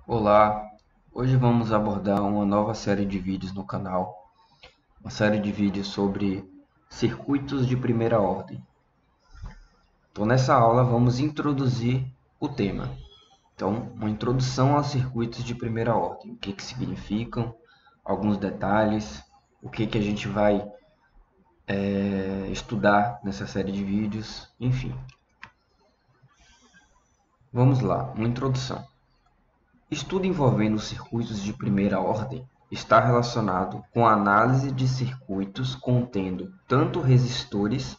Olá, hoje vamos abordar uma nova série de vídeos no canal, uma série de vídeos sobre circuitos de primeira ordem. Então, nessa aula vamos introduzir o tema. Então, uma introdução aos circuitos de primeira ordem, o que significam, alguns detalhes, o que a gente vai estudar nessa série de vídeos, enfim. Vamos lá, uma introdução. Estudo envolvendo circuitos de primeira ordem está relacionado com a análise de circuitos contendo tanto resistores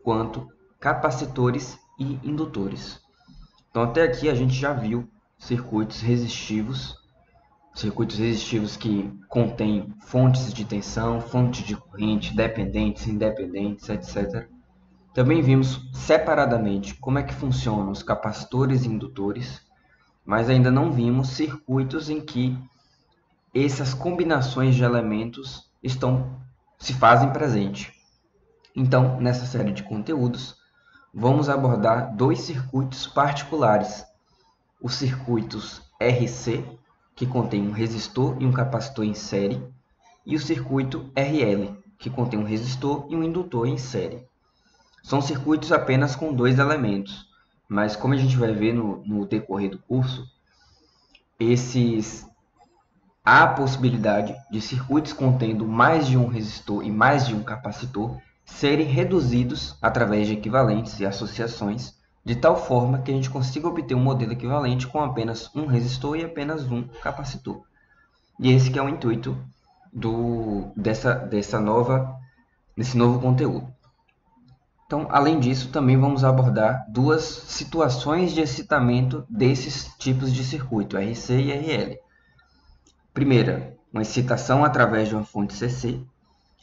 quanto capacitores e indutores. Então, até aqui a gente já viu circuitos resistivos que contêm fontes de tensão, fontes de corrente, dependentes, independentes, etc. Também vimos separadamente como é que funcionam os capacitores e indutores, mas ainda não vimos circuitos em que essas combinações de elementos se fazem presente. Então, nessa série de conteúdos, vamos abordar dois circuitos particulares. Os circuitos RC, que contém um resistor e um capacitor em série, e o circuito RL, que contém um resistor e um indutor em série. São circuitos apenas com dois elementos, mas como a gente vai ver no decorrer do curso, há a possibilidade de circuitos contendo mais de um resistor e mais de um capacitor serem reduzidos através de equivalentes e associações, de tal forma que a gente consiga obter um modelo equivalente com apenas um resistor e apenas um capacitor. E esse que é o intuito desse novo conteúdo. Então, além disso, também vamos abordar duas situações de excitamento desses tipos de circuito, RC e RL. Primeira, uma excitação através de uma fonte CC,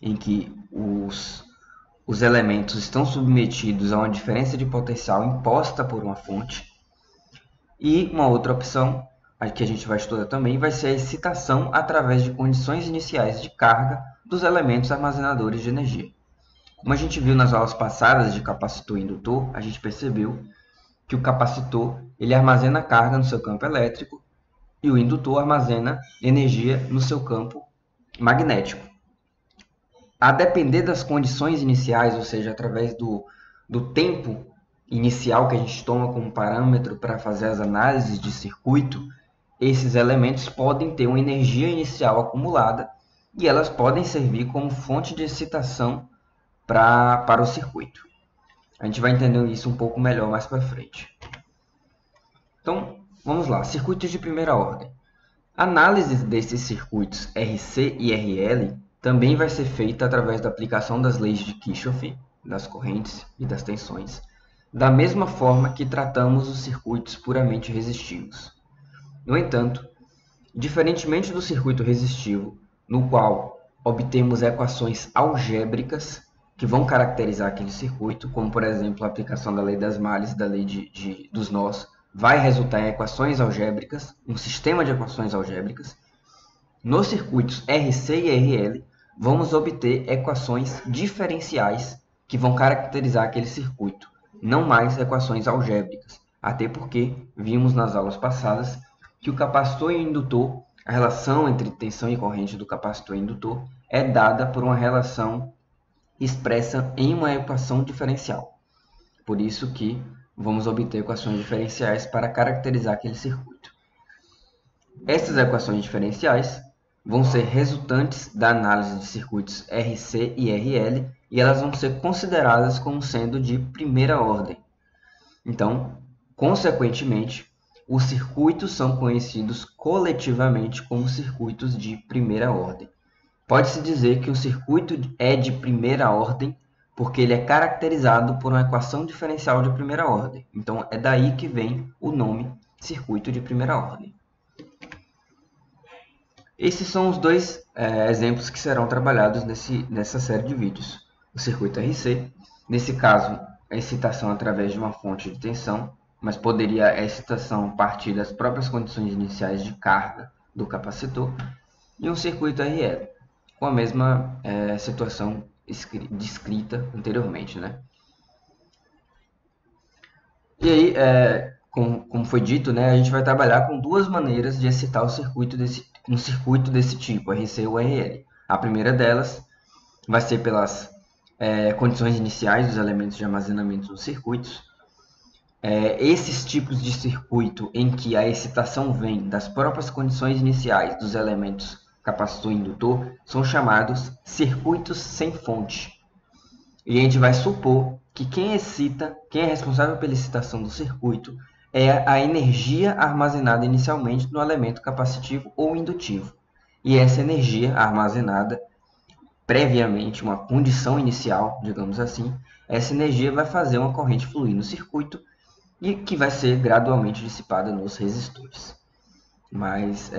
em que os elementos estão submetidos a uma diferença de potencial imposta por uma fonte. E uma outra opção, a que a gente vai estudar também, vai ser a excitação através de condições iniciais de carga dos elementos armazenadores de energia. Como a gente viu nas aulas passadas de capacitor e indutor, a gente percebeu que o capacitor ele armazena carga no seu campo elétrico e o indutor armazena energia no seu campo magnético. A depender das condições iniciais, ou seja, através do tempo inicial que a gente toma como parâmetro para fazer as análises de circuito, esses elementos podem ter uma energia inicial acumulada e elas podem servir como fonte de excitação para o circuito. A gente vai entender isso um pouco melhor mais para frente. Então, vamos lá. Circuitos de primeira ordem. A análise desses circuitos RC e RL também vai ser feita através da aplicação das leis de Kirchhoff, das correntes e das tensões, da mesma forma que tratamos os circuitos puramente resistivos. No entanto, diferentemente do circuito resistivo, no qual obtemos equações algébricas que vão caracterizar aquele circuito, como por exemplo a aplicação da lei das malhas, da lei dos nós, vai resultar em equações algébricas, um sistema de equações algébricas. Nos circuitos RC e RL, vamos obter equações diferenciais que vão caracterizar aquele circuito, não mais equações algébricas, até porque vimos nas aulas passadas que o capacitor e o indutor, a relação entre tensão e corrente do capacitor e indutor é dada por uma relação expressa em uma equação diferencial. Por isso que vamos obter equações diferenciais para caracterizar aquele circuito. Essas equações diferenciais vão ser resultantes da análise de circuitos RC e RL e elas vão ser consideradas como sendo de primeira ordem. Então, consequentemente, os circuitos são conhecidos coletivamente como circuitos de primeira ordem. Pode-se dizer que o circuito é de primeira ordem porque ele é caracterizado por uma equação diferencial de primeira ordem. Então, é daí que vem o nome circuito de primeira ordem. Esses são os dois exemplos que serão trabalhados nessa série de vídeos. O circuito RC, nesse caso, a excitação através de uma fonte de tensão, mas poderia a excitação partir das próprias condições iniciais de carga do capacitor, e um circuito RL, com a mesma situação descrita anteriormente, né? E aí, como foi dito, né, a gente vai trabalhar com duas maneiras de excitar um circuito desse tipo, RC ou RL. A primeira delas vai ser pelas condições iniciais dos elementos de armazenamento dos circuitos. Esses tipos de circuito em que a excitação vem das próprias condições iniciais dos elementos capacitor e indutor são chamados circuitos sem fonte. E a gente vai supor que quem é responsável pela excitação do circuito é a energia armazenada inicialmente no elemento capacitivo ou indutivo. E essa energia armazenada previamente, uma condição inicial, digamos assim, essa energia vai fazer uma corrente fluir no circuito e que vai ser gradualmente dissipada nos resistores. Mas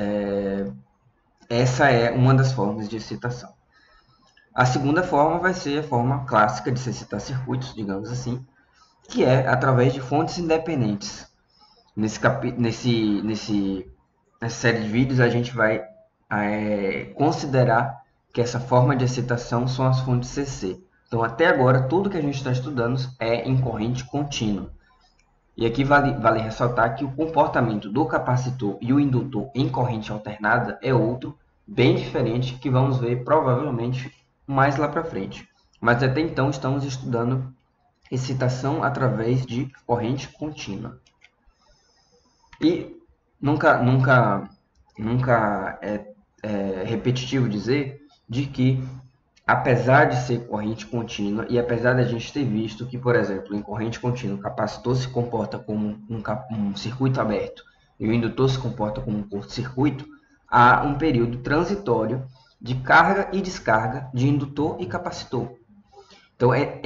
essa é uma das formas de excitação. A segunda forma vai ser a forma clássica de se excitar circuitos, digamos assim, que é através de fontes independentes. Nessa série de vídeos a gente vai considerar que essa forma de excitação são as fontes CC. Então, até agora, tudo que a gente está estudando é em corrente contínua. E aqui vale ressaltar que o comportamento do capacitor e o indutor em corrente alternada é outro, bem diferente, que vamos ver provavelmente mais lá para frente. Mas até então estamos estudando excitação através de corrente contínua. E nunca é repetitivo dizer de que, apesar de ser corrente contínua e apesar da gente ter visto que, por exemplo, em corrente contínua o capacitor se comporta como um circuito aberto e o indutor se comporta como um curto-circuito, há um período transitório de carga e descarga de indutor e capacitor. Então, é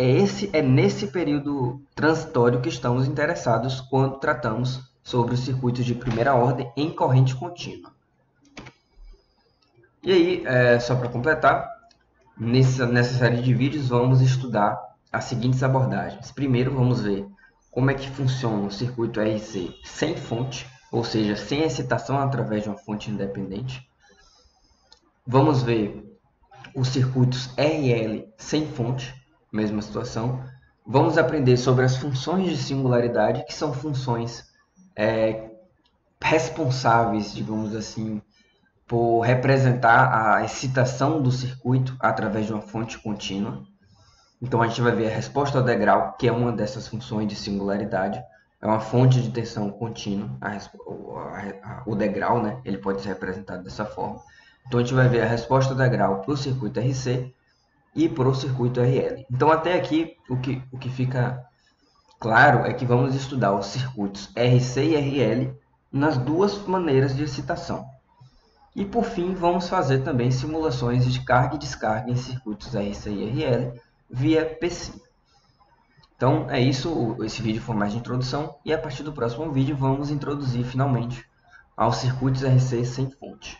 nesse período transitório que estamos interessados quando tratamos sobre os circuitos de primeira ordem em corrente contínua. E aí, só para completar, nessa série de vídeos vamos estudar as seguintes abordagens. Primeiro, vamos ver como é que funciona o circuito RC sem fonte, ou seja, sem excitação através de uma fonte independente. Vamos ver os circuitos RL sem fonte, mesma situação. Vamos aprender sobre as funções de singularidade, que são funções responsáveis, digamos assim, por representar a excitação do circuito através de uma fonte contínua. Então a gente vai ver a resposta ao degrau, que é uma dessas funções de singularidade. É uma fonte de tensão contínua, o degrau, né? Ele pode ser representado dessa forma. Então a gente vai ver a resposta ao degrau para o circuito RC e para o circuito RL. Então até aqui o que fica claro é que vamos estudar os circuitos RC e RL nas duas maneiras de excitação. E por fim, vamos fazer também simulações de carga e descarga em circuitos RC e RL via PC. Então é isso, esse vídeo foi mais de introdução e a partir do próximo vídeo vamos introduzir finalmente aos circuitos RC sem fonte.